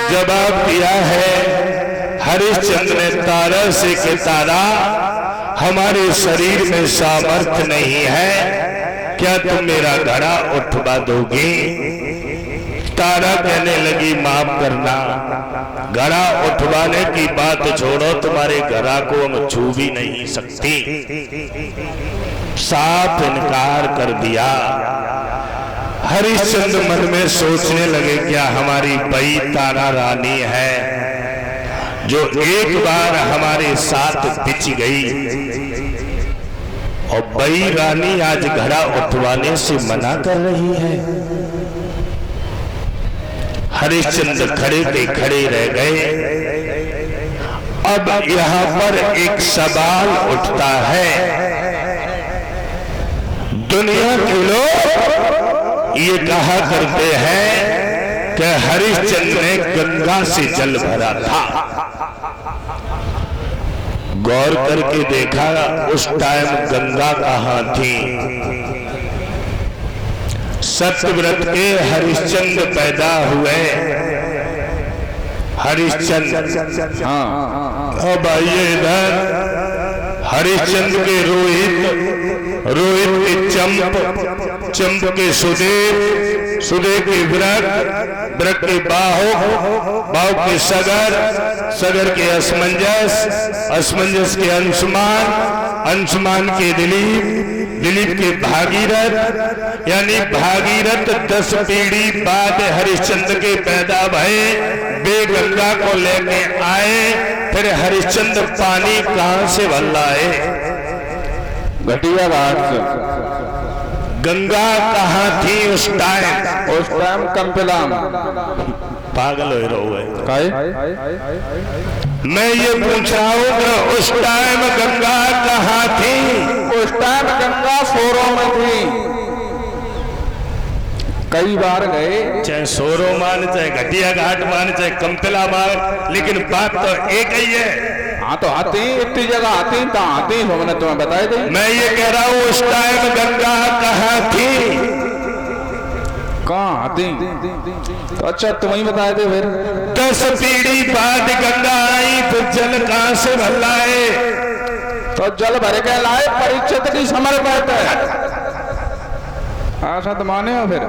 जवाब दिया है हरिश्चंद्र ने तारा से कि तारा हमारे शरीर में सामर्थ्य नहीं है, क्या तुम मेरा घड़ा उठवा दोगे? तारा कहने लगी माफ करना, घड़ा उठवाने की बात छोड़ो, तुम्हारे घड़ा को हम छू भी नहीं सकती। साफ इनकार कर दिया। हरिश्चंद्र मन में सोचने लगे क्या हमारी बई तारा रानी है जो एक बार हमारे साथ बिछ गई, और बई रानी आज घड़ा उठवाने से मना कर रही है। हरिश्चंद्र खड़े के खड़े रह गए। अब यहां पर एक सवाल उठता है, दुनिया के लोग ये कहा करते हैं कि हरिश्चंद्र ने गंगा से जल भरा था। गौर करके देखा उस टाइम गंगा कहां थी? सत्यव्रत के हरिश्चंद्र पैदा हुए। हरिश्चंद्र अब आइए इधर। हरिश्चंद्र के रोहित, रोहित के चंप, चंप के सुदेव, सुदेव के वृक, वृक के बाहु, बाहु के सगर, सगर के असमंजस, असमंजस के अंशुमान, अंशुमान के दिलीप, दिलीप के भागीरथ, यानी भागीरथ 10 पीढ़ी बाद हरिश्चंद्र के पैदा भये। वे गंगा को लेके आए। फिर हरिश्चंद्र पानी कहां से भर लाए? घटिया घाट से। गंगा कहां थी उस टाइम? उस टाइम कंपिलाम। पागल हो रहे काहे? मैं ये पूछ रहा हूं कि उस टाइम गंगा कहां थी? उस टाइम गंगा सोरों में थी। कई बार गए, चाहे सोरो मान, चाहे घटिया घाट मान, चाहे कंपिला मान, लेकिन बात तो एक ही है। हाँ तो आती इतनी जगह आती तो आती हमने तुम्हें बताई दी। मैं ये कह रहा हूँ उस टाइम गंगा कहाँ थी? कहाँ आती? तो अच्छा तुम ही बताए थे। फिर 10 पीढ़ी बाद गंगा आई, तो जल कहाँ से भर लाए? तो जल भर के लाए परीक्षित की समर्पित है। तो माने हो फिर?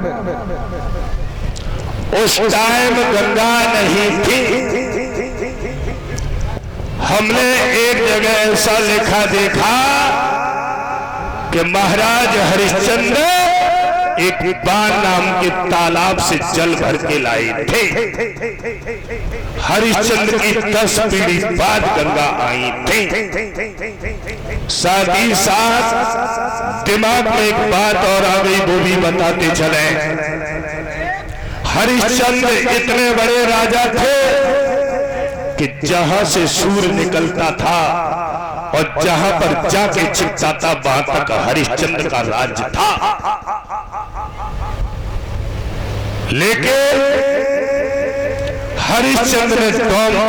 उस टाइम गंगा नहीं थी। हमने एक जगह ऐसा लिखा देखा कि महाराज हरिश्चंद्र एक बाण नाम के तालाब से जल भर के लाए थे। हरिश्चंद्र की 10 पीढ़ी बाद गंगा आई थी। साथ ही साथ दिमाग में एक बात और आ गई, वो भी बताते चले। हरिश्चंद्र इतने बड़े राजा थे कि जहां से सूर्य निकलता था और जहां पर जाके छिपता था वहां तक हरिश्चंद्र का राज्य था। लेकिन हरिश्चंद्र ने